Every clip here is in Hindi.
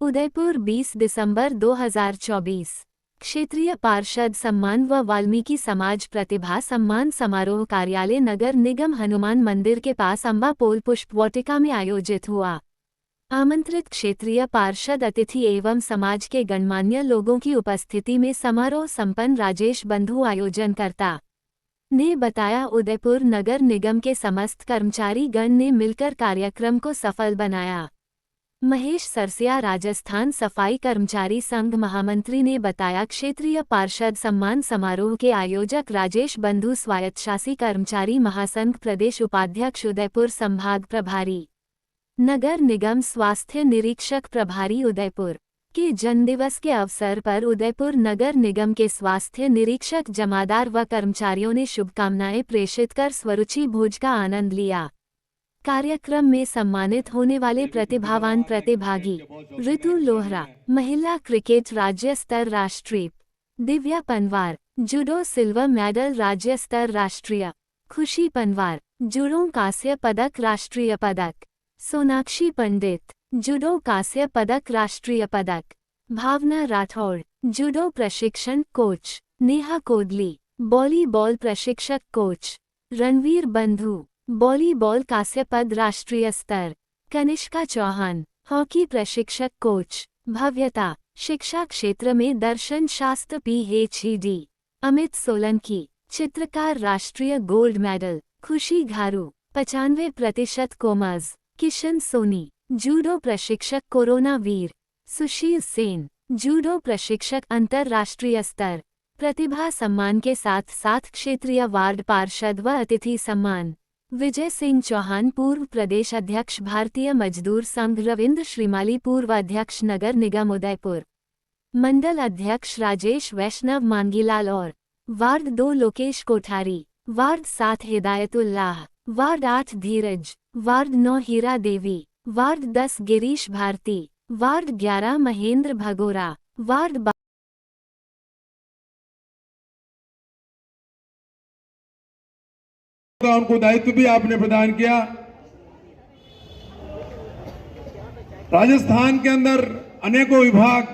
उदयपुर 20 दिसंबर 2024। क्षेत्रीय पार्षद सम्मान व वाल्मीकि समाज प्रतिभा सम्मान समारोह कार्यालय नगर निगम हनुमान मंदिर के पास अम्बा पोल पुष्प वाटिका में आयोजित हुआ। आमंत्रित क्षेत्रीय पार्षद अतिथि एवं समाज के गणमान्य लोगों की उपस्थिति में समारोह संपन्न राजेश बंधु आयोजनकर्ता ने बताया। उदयपुर नगर निगम के समस्त कर्मचारी गण ने मिलकर कार्यक्रम को सफल बनाया। महेश सरसिया राजस्थान सफाई कर्मचारी संघ महामंत्री ने बताया। क्षेत्रीय पार्षद सम्मान समारोह के आयोजक राजेश बंधु स्वायत्तशासी कर्मचारी महासंघ प्रदेश उपाध्यक्ष उदयपुर संभाग प्रभारी नगर निगम स्वास्थ्य निरीक्षक प्रभारी उदयपुर के जन्मदिवस के अवसर पर उदयपुर नगर निगम के स्वास्थ्य निरीक्षक जमादार व कर्मचारियों ने शुभकामनाएं प्रेषित कर स्वरुचि भोज का आनंद लिया। कार्यक्रम में सम्मानित होने वाले प्रतिभावान प्रतिभागी ऋतु लोहरा महिला क्रिकेट राज्य स्तर राष्ट्रीय, Divya Panwar judo silver medal राज्य स्तर राष्ट्रीय, खुशी पनवार जूडो कांस्य पदक राष्ट्रीय पदक, सोनाक्षी पंडित जूडो कांस्य पदक राष्ट्रीय पदक, भावना राठौड़ जूडो प्रशिक्षण कोच, नेहा कोदली वॉलीबॉल प्रशिक्षक कोच, रणवीर बंधु वॉलीबॉल कांस्य पद राष्ट्रीय स्तर, कनिष्का चौहान हॉकी प्रशिक्षक कोच, भव्यता शिक्षा क्षेत्र में दर्शन शास्त्र PhD, अमित सोलंकी चित्रकार राष्ट्रीय गोल्ड मेडल, खुशी घारू 95% कॉमर्स, किशन सोनी जूडो प्रशिक्षक कोरोना वीर, सुशील सेन जूडो प्रशिक्षक अंतरराष्ट्रीय स्तर। प्रतिभा सम्मान के साथ साथ क्षेत्रीय वार्ड पार्षद व अतिथि सम्मान विजय सिंह चौहान पूर्व प्रदेश अध्यक्ष भारतीय मजदूर संघ, रविंद्र श्रीमाली पूर्व अध्यक्ष नगर निगम उदयपुर, मंडल अध्यक्ष राजेश वैष्णव मांगीलाल और ward 2 Lokesh Kothari, ward 7 Hidayatullah, ward 8 धीरज, वार्ड 9 हीरा देवी, ward 10 Girish Bharti, ward 11 Mahendra Bhagora, ward उनको दायित्व भी आपने प्रदान किया। राजस्थान के अंदर अनेकों विभाग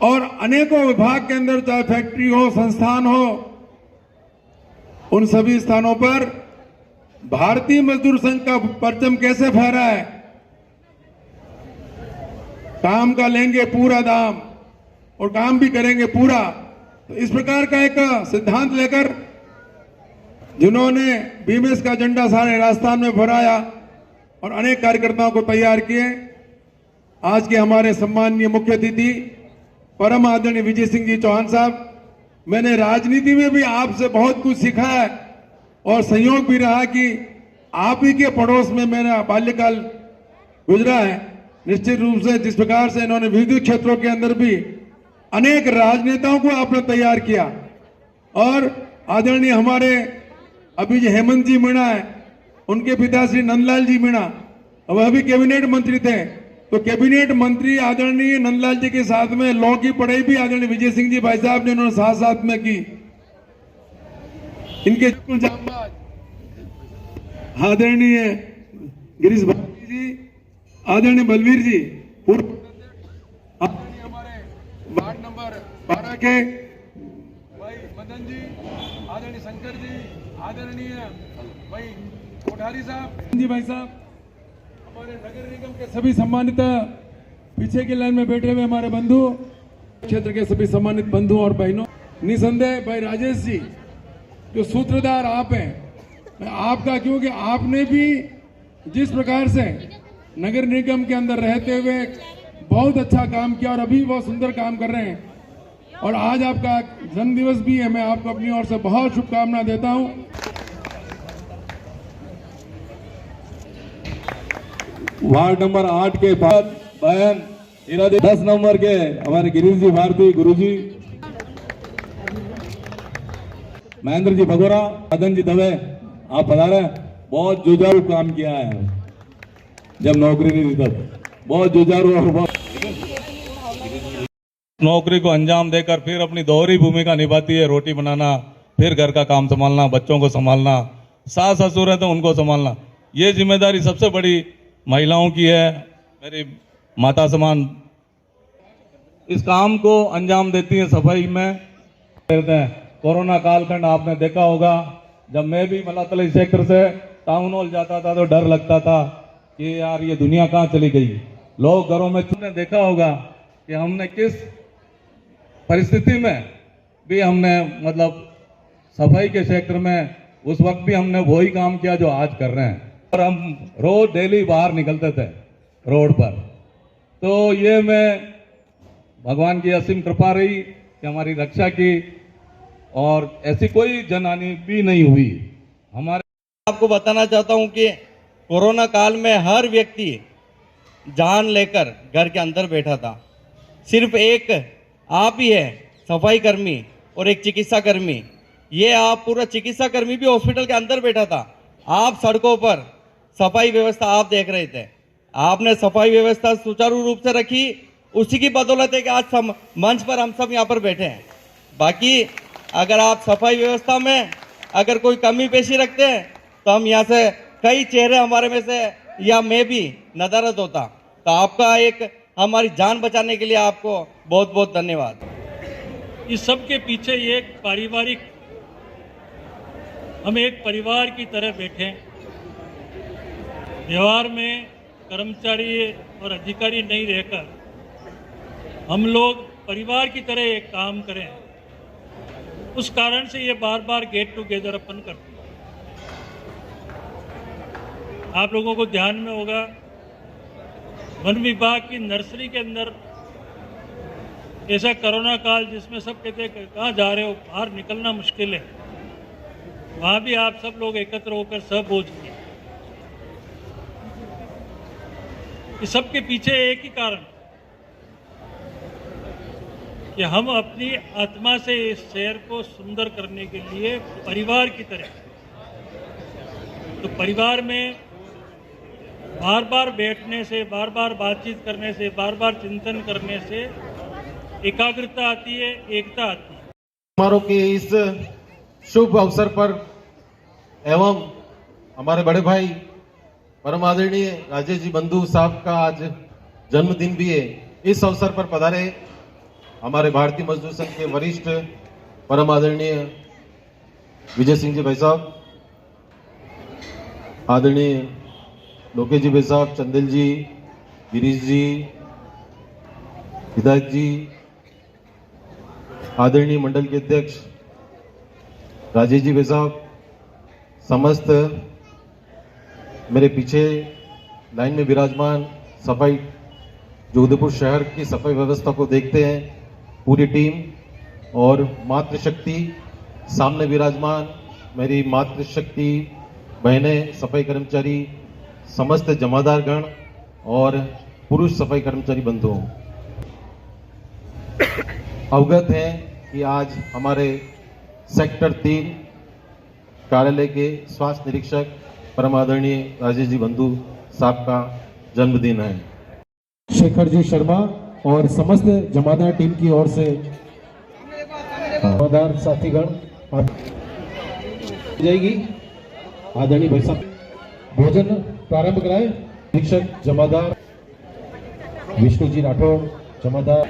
और अनेकों विभाग के अंदर चाहे फैक्ट्री हो संस्थान हो, उन सभी स्थानों पर भारतीय मजदूर संघ का परचम कैसे फहरा है। काम का लेंगे पूरा दाम और काम भी करेंगे पूरा। तो इस प्रकार का एक सिद्धांत लेकर जिन्होंने बीएमएस का झंडा सारे राजस्थान में फहराया और अनेक कार्यकर्ताओं को तैयार किए, आज के हमारे सम्माननीय मुख्य अतिथि परम आदरणीय विजय सिंह जी चौहान साहब, मैंने राजनीति में भी आपसे बहुत कुछ सीखा है और संयोग भी रहा कि आप ही के पड़ोस में मेरा बाल्यकाल गुजरा है। निश्चित रूप से जिस प्रकार से इन्होंने विविध क्षेत्रों के अंदर भी अनेक राजनेताओं को आपने तैयार किया और आदरणीय हमारे अभी जो हेमंत जी मीणा है, उनके पिता श्री नंदलाल जी मीणा वह भी कैबिनेट मंत्री थे। तो कैबिनेट मंत्री आदरणीय नंदलाल जी के साथ में लॉ की पढ़ाई भी आदरणीय विजय सिंह जी भाई साहब ने उन्होंने साथ साथ में की। इनके आदरणीय गिरीश भारती जी, आदरणीय बलवीर जी पूर्व आदरणीय हमारे वार्ड नंबर 12 के भाई मदन जी, आदरणीय शंकर जी, आदरणीय भाई कोठारी साहब जी, भाई साहब, हमारे नगर निगम के सभी सम्मानित पीछे की लाइन में बैठे हुए हमारे बंधु, क्षेत्र के सभी सम्मानित बंधु और बहनों, निसंदेह भाई राजेश जी जो सूत्रधार आप हैं, मैं आपका, क्योंकि आपने भी जिस प्रकार से नगर निगम के अंदर रहते हुए बहुत अच्छा काम किया और अभी बहुत सुंदर काम कर रहे हैं और आज आपका जन्मदिवस भी है, मैं आपको अपनी ओर से बहुत शुभकामना देता हूं। वार्ड नंबर 8 के बाद बहन 10 नंबर के हमारे गिरीश जी भारती गुरुजी, महेंद्र जी भगोरा, मदन जी दवे, आप पधारे। बहुत जुझारू काम किया है, जब नौकरी नहीं थी तब बहुत जुझारू और बहुत नौकरी को अंजाम देकर फिर अपनी दोहरी भूमिका निभाती है, रोटी बनाना, फिर घर का काम संभालना, बच्चों को संभालना, सास ससुर है तो उनको संभालना। ये जिम्मेदारी सबसे बड़ी महिलाओं की है। मेरी माता समान इस काम को अंजाम देती हैं सफाई में करते हैं। कोरोना कालखंड आपने देखा होगा, जब मैं भी मलातलाई सेक्टर से टाउन हॉल जाता था तो डर लगता था कि यार ये दुनिया कहाँ चली गई। लोग घरों में तुमने देखा होगा कि हमने किस परिस्थिति में भी हमने मतलब सफाई के क्षेत्र में उस वक्त भी हमने वही काम किया जो आज कर रहे हैं। और हम रोज डेली बाहर निकलते थे रोड पर, तो ये मैं भगवान की असीम कृपा रही कि हमारी रक्षा की और ऐसी कोई जनहानि भी नहीं हुई हमारे। आपको बताना चाहता हूं कि कोरोना काल में हर व्यक्ति जान लेकर घर के अंदर बैठा था। सिर्फ एक आप ही है सफाई कर्मी और एक चिकित्सा कर्मी। ये आप पूरा चिकित्सा कर्मी भी हॉस्पिटल के अंदर बैठा था। आप सड़कों पर सफाई व्यवस्था आप देख रहे थे। आपने सफाई व्यवस्था सुचारू रूप से रखी, उसी की बदौलत है कि आज मंच पर हम सब यहाँ पर बैठे हैं। बाकी अगर आप सफाई व्यवस्था में अगर कोई कमी पेशी रखते हैं तो हम यहाँ से कई चेहरे हमारे में से या मैं भी नदारद होता। तो आपका एक हमारी जान बचाने के लिए आपको बहुत बहुत धन्यवाद। इस सब के पीछे एक पारिवारिक, हम एक परिवार की तरह बैठे हैं। व्यवहार में कर्मचारी और अधिकारी नहीं रहकर हम लोग परिवार की तरह एक काम करें, उस कारण से ये बार बार गेट टुगेदर अपन करते हैं। आप लोगों को ध्यान में होगा, वन विभाग की नर्सरी के अंदर ऐसा कोरोना काल जिसमें सब कहते हैं कहाँ जा रहे हो, बाहर निकलना मुश्किल है, वहाँ भी आप सब लोग एकत्र होकर सहभोज किए। इस सब के पीछे एक ही कारण कि हम अपनी आत्मा से इस शहर को सुंदर करने के लिए परिवार की तरह, तो परिवार में बार बार बैठने से, बार बार बातचीत करने से, बार बार चिंतन करने से एकाग्रता आती है, एकता आती है। समारोह के इस शुभ अवसर पर एवं हमारे बड़े भाई परम आदरणीय राजेश जी बंधु साहब का आज जन्मदिन भी है। इस अवसर पर पधारे हमारे भारतीय मजदूर संघ के वरिष्ठ परम आदरणीय विजय सिंह जी भाई साहब, आदरणीय लोकेश जी भाई साहब, चंदेल जी, गिरीश जी, हिदायत जी, आदरणीय मंडल के अध्यक्ष राजेश जी भाई साहब, समस्त मेरे पीछे लाइन में विराजमान सफाई, जो उदयपुर शहर की सफाई व्यवस्था को देखते हैं, पूरी टीम और मातृशक्ति सामने विराजमान मेरी मातृशक्ति बहनें, सफाई कर्मचारी, समस्त जमादार गण और पुरुष सफाई कर्मचारी बंधुओं, अवगत हैं कि आज हमारे सेक्टर 3 कार्यालय के स्वास्थ्य निरीक्षक परम आदरणीय राजेश जी बंधु साहब का जन्मदिन है। शेखर जी शर्मा और समस्त जमादार टीम की ओर से जमादार साथीगण जाएगी। आदरणीय भाई साहब भोजन प्रारंभ कराए। निरीक्षक जमादार विष्णु जी राठौड़, जमादार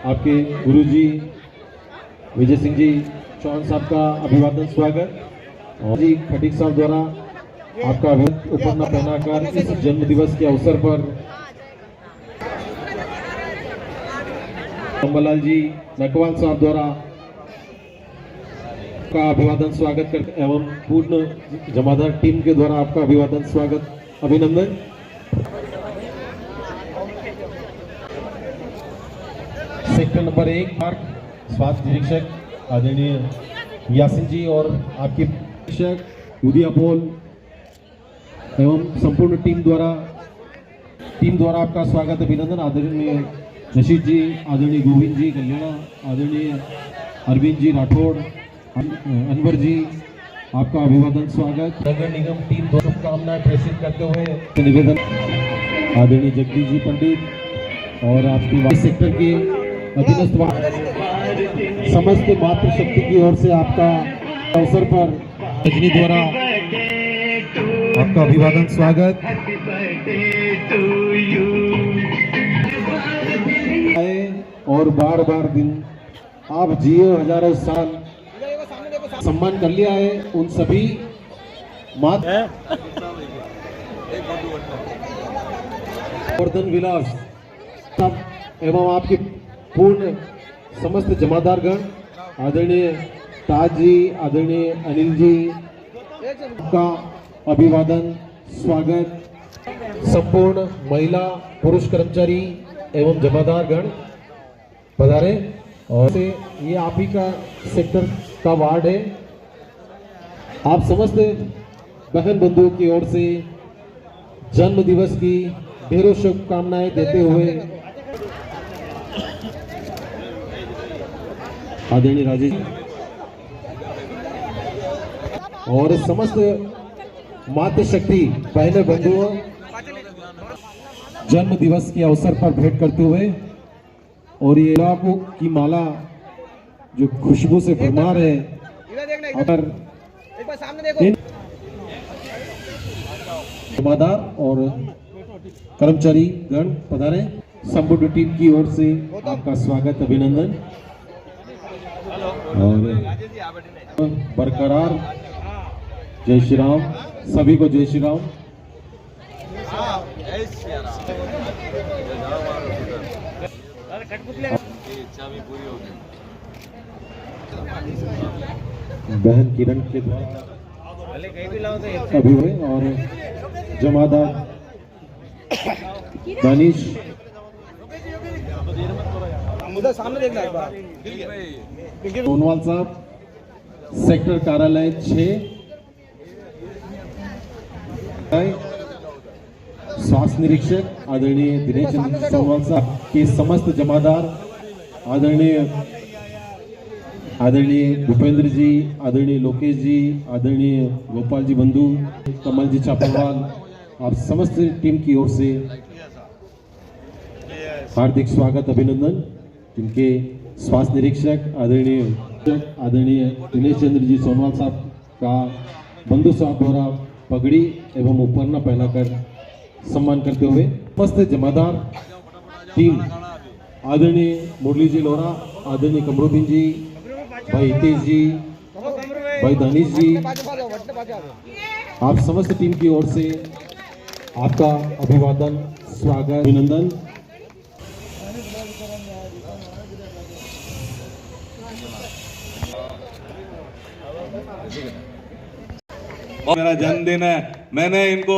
आपके गुरुजी विजय सिंह जी चौहान साहब का अभिवादन स्वागत। और जी खटीक साहब द्वारा आपका उपरना पहनाकर इस जन्म दिवस के अवसर पर अम्बालाल जी नकवाल साहब द्वारा का अभिवादन स्वागत करते एवं पूर्ण जमादार टीम के द्वारा आपका अभिवादन स्वागत अभिनंदन। सेक्टर नंबर 1 मार्ग स्वास्थ्य निरीक्षक आदरणीय यासिन जी और आपके निरीक्षक उदिया पोल एवं संपूर्ण टीम द्वारा आपका स्वागत अभिनंदन। आदरणीय नशीद जी, आदरणीय गोविंद जी कल्याणा, आदरणीय अरविंद जी राठौड़, अनवर जी आपका अभिवादन स्वागत। नगर निगम टीम को शुभकामनाएं प्रेषित करते हुए निवेदन आदरणीय जगदीश जी पंडित और आपकी सेक्टर के अधीनस्थ समस्त मातृशक्ति की ओर से आपका अवसर पर रजनी द्वारा आपका अभिवादन स्वागत आए और बार बार दिन आप जियो हजारों साल सम्मान कर लिया है उन सभी वर्धन विलास सब एवं आपके पूर्ण समस्त जमादारगण आदरणीय ताज जी आदरणीय अनिल जी का अभिवादन स्वागत संपूर्ण महिला पुरुष कर्मचारी एवं जमादारगण पधारे और ये आप ही का सेक्टर का वार्ड है। आप समस्त बहन बंधुओं की ओर से जन्म दिवस की ढेरों शुभकामनाएं देते हुए आदरणीय राजेश और समस्त मातृशक्ति बहने बंधुओं जन्म दिवस के अवसर पर भेंट करते हुए और ये गुलाबों की माला जो खुशबू से भरमार है अगर जमादार और कर्मचारी गण पधारे संपूर्ण टीम की ओर से आपका स्वागत अभिनंदन और बरकरार जय श्री राम सभी को जय श्री राम। बहन किरण के द्वारा अभी हुए और जमादार दानिश सोनवाल साहब सेक्टर कार्यालय 6 स्वास्थ्य निरीक्षक आदरणीय दिनेश चंद्र सोनवाल साहब के समस्त जमादार आदरणीय भूपेंद्र जी आदरणीय लोकेश जी आदरणीय गोपाल जी बंधु कमल जी चापलवाल आप समस्त टीम की ओर से हार्दिक स्वागत अभिनंदन। जिनके स्वास्थ्य निरीक्षक आदरणीय दिनेश चंद्र जी सोनवाल साहब का बंधु साहब द्वारा पगड़ी एवं उपरना पहनाकर सम्मान करते हुए समस्त जमादार टीम आदरणीय मुरली जी लोरा आदरणीय कमरुद्दीन जी भाई हितेश जी भाई दानिश जी आप समस्त टीम की ओर से आपका अभिवादन स्वागत अभिनंदन। मेरा जन्मदिन है। मैंने इनको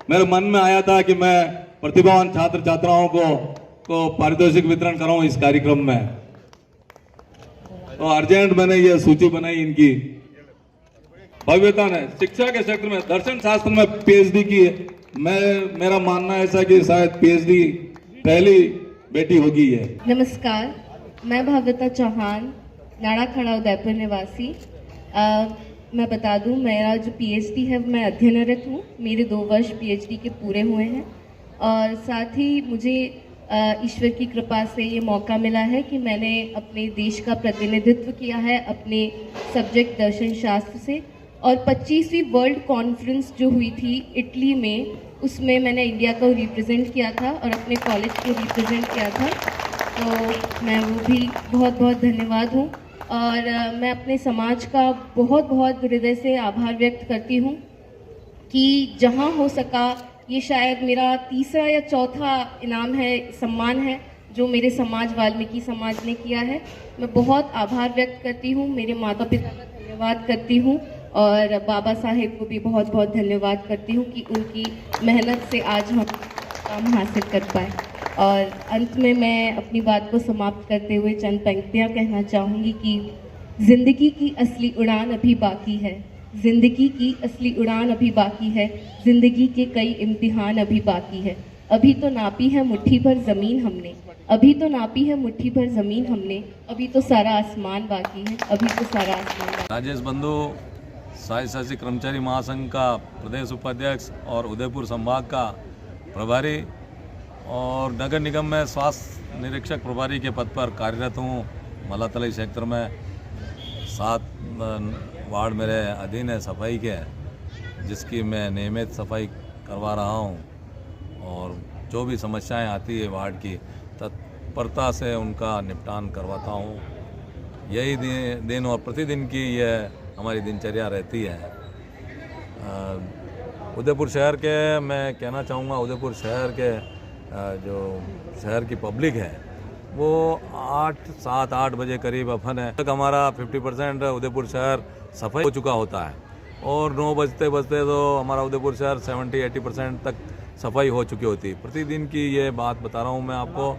मेरे मन में आया था कि मैं प्रतिभावान छात्र छात्राओं को पारितोषिक वितरण कराऊं इस कार्यक्रम में, तो अर्जेंट मैंने ये सूची बनाई इनकी। भव्यता ने शिक्षा के क्षेत्र में दर्शन शास्त्र में पीएचडी की है। मेरा मानना ऐसा कि शायद पीएचडी पहली बेटी होगी है। नमस्कार, मैं भव्यता चौहान नाड़ा खड़ा उदयपुर निवासी। मैं बता दूं मेरा जो पीएचडी है मैं अध्ययनरत हूँ। मेरे 2 वर्ष पीएचडी के पूरे हुए हैं और साथ ही मुझे ईश्वर की कृपा से ये मौका मिला है कि मैंने अपने देश का प्रतिनिधित्व किया है अपने सब्जेक्ट दर्शन शास्त्र से। और 25वीं वर्ल्ड कॉन्फ्रेंस जो हुई थी इटली में, उसमें मैंने इंडिया को रिप्रेजेंट किया था और अपने कॉलेज को रिप्रेजेंट किया था, तो मैं वो भी बहुत बहुत धन्यवाद हूँ। और मैं अपने समाज का बहुत बहुत हृदय से आभार व्यक्त करती हूँ कि जहाँ हो सका, ये शायद मेरा तीसरा या चौथा इनाम है, सम्मान है जो मेरे समाज वाल्मीकि समाज ने किया है। मैं बहुत आभार व्यक्त करती हूँ, मेरे माता पिता का धन्यवाद करती हूँ और बाबा साहेब को भी बहुत बहुत धन्यवाद करती हूँ कि उनकी मेहनत से आज हम काम हासिल कर पाए। और अंत में मैं अपनी बात को समाप्त करते हुए चंद पंक्तियाँ कहना चाहूँगी कि ज़िंदगी की असली उड़ान अभी बाकी है, ज़िंदगी की असली उड़ान अभी बाकी है, ज़िंदगी के कई इम्तिहान अभी बाकी है। अभी तो नापी है मुट्ठी भर ज़मीन हमने, अभी तो नापी है मुट्ठी भर ज़मीन हमने, अभी तो सारा आसमान बाकी है, अभी तो सारा आसमान बाकी। राजेश बंधु साहित्य शासी कर्मचारी महासंघ का प्रदेश उपाध्यक्ष और उदयपुर संभाग का प्रभारी और नगर निगम में स्वास्थ्य निरीक्षक प्रभारी के पद पर कार्यरत हूँ। मलातलाई सेक्टर में 7 वार्ड मेरे अधीन है सफाई के। जिसकी मैं नियमित सफाई करवा रहा हूँ और जो भी समस्याएं आती है वार्ड की तत्परता से उनका निपटान करवाता हूँ। यही दिन और प्रतिदिन की यह हमारी दिनचर्या रहती है। उदयपुर शहर के मैं कहना चाहूँगा, उदयपुर शहर के जो शहर की पब्लिक है वो 7-8 बजे करीब अपन है तक हमारा 50% उदयपुर शहर सफाई हो चुका होता है और 9 बजते तो हमारा उदयपुर शहर 70-80% तक सफाई हो चुकी होती है। प्रतिदिन की ये बात बता रहा हूँ मैं आपको।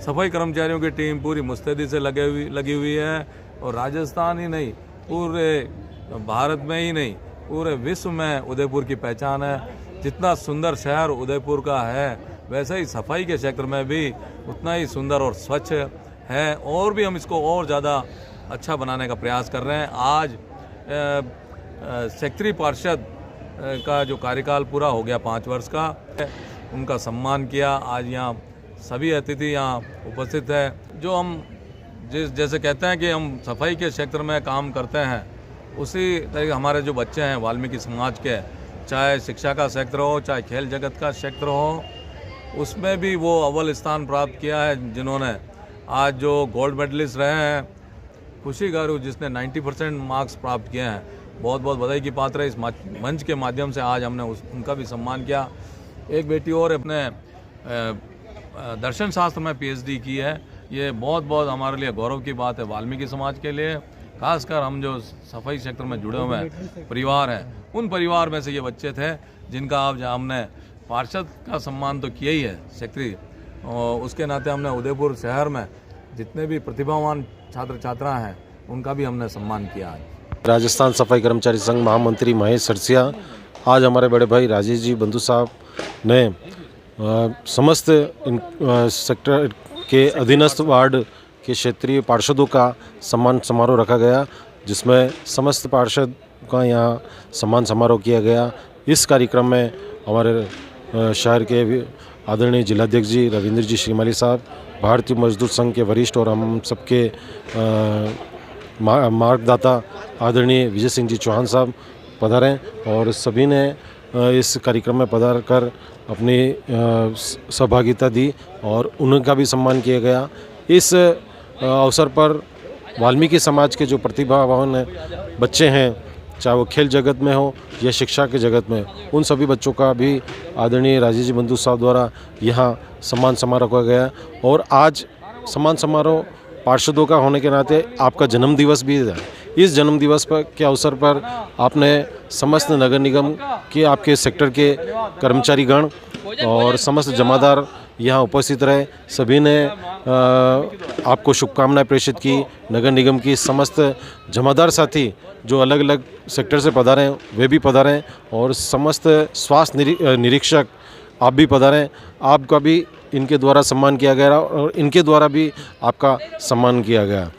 सफाई कर्मचारियों की टीम पूरी मुस्तैदी से लगी हुई है और राजस्थान ही नहीं, पूरे भारत में ही नहीं, पूरे विश्व में उदयपुर की पहचान है। जितना सुंदर शहर उदयपुर का है वैसे ही सफाई के क्षेत्र में भी उतना ही सुंदर और स्वच्छ है और भी हम इसको और ज़्यादा अच्छा बनाने का प्रयास कर रहे हैं। आज क्षेत्रीय पार्षद का जो कार्यकाल पूरा हो गया 5 वर्ष का, उनका सम्मान किया। आज यहाँ सभी अतिथि यहाँ उपस्थित है। जो हम जैसे कहते हैं कि हम सफाई के क्षेत्र में काम करते हैं, उसी तरीके हमारे जो बच्चे हैं वाल्मीकि समाज के, चाहे शिक्षा का क्षेत्र हो चाहे खेल जगत का क्षेत्र हो, उसमें भी वो अव्वल स्थान प्राप्त किया है। जिन्होंने आज जो गोल्ड मेडलिस्ट रहे हैं, खुशी गारू जिसने 90% मार्क्स प्राप्त किए हैं, बहुत बहुत बधाई की पात्र है। इस मंच के माध्यम से आज हमने उनका भी सम्मान किया। एक बेटी और अपने दर्शन शास्त्र में PhD की है। ये बहुत बहुत हमारे लिए गौरव की बात है वाल्मीकि समाज के लिए। खासकर हम जो सफाई क्षेत्र में जुड़े हुए हैं परिवार हैं, उन परिवार में से ये बच्चे थे जिनका आज हमने पार्षद का सम्मान तो किया ही है क्षेत्रीय, और उसके नाते हमने उदयपुर शहर में जितने भी प्रतिभावान छात्र छात्रा हैं उनका भी हमने सम्मान किया है। राजस्थान सफाई कर्मचारी संघ महामंत्री महेश सरसिया, आज हमारे बड़े भाई राजेश जी बंधु साहब ने समस्त सेक्टर के अधीनस्थ वार्ड के क्षेत्रीय पार्षदों का सम्मान समारोह रखा गया, जिसमें समस्त पार्षद का यहाँ सम्मान समारोह किया गया। इस कार्यक्रम में हमारे शहर के आदरणीय जिलाध्यक्ष जी रविंद्र जी श्रीमाली साहब, भारतीय मजदूर संघ के वरिष्ठ और हम सबके मार्गदाता आदरणीय विजय सिंह जी चौहान साहब पधारे और सभी ने इस कार्यक्रम में पधार कर अपनी सहभागिता दी और उनका भी सम्मान किया गया। इस अवसर पर वाल्मीकि समाज के जो प्रतिभावान बच्चे हैं, चाहे वो खेल जगत में हो या शिक्षा के जगत में, उन सभी बच्चों का भी आदरणीय राजेश जी बंधु साहब द्वारा यहाँ सम्मान समारोह किया गया। और आज सम्मान समारोह पार्षदों का होने के नाते आपका जन्म दिवस भी है। इस जन्म दिवस पर के अवसर पर आपने समस्त नगर निगम के आपके सेक्टर के कर्मचारीगण और समस्त जमादार यहाँ उपस्थित रहे। सभी ने आपको शुभकामनाएं प्रेषित की। नगर निगम की समस्त जमादार साथी जो अलग अलग सेक्टर से पधारे हैं वे भी पधारें और समस्त स्वास्थ्य निरीक्षक आप भी पधारें। आपका भी इनके द्वारा सम्मान किया गया और इनके द्वारा भी आपका सम्मान किया गया।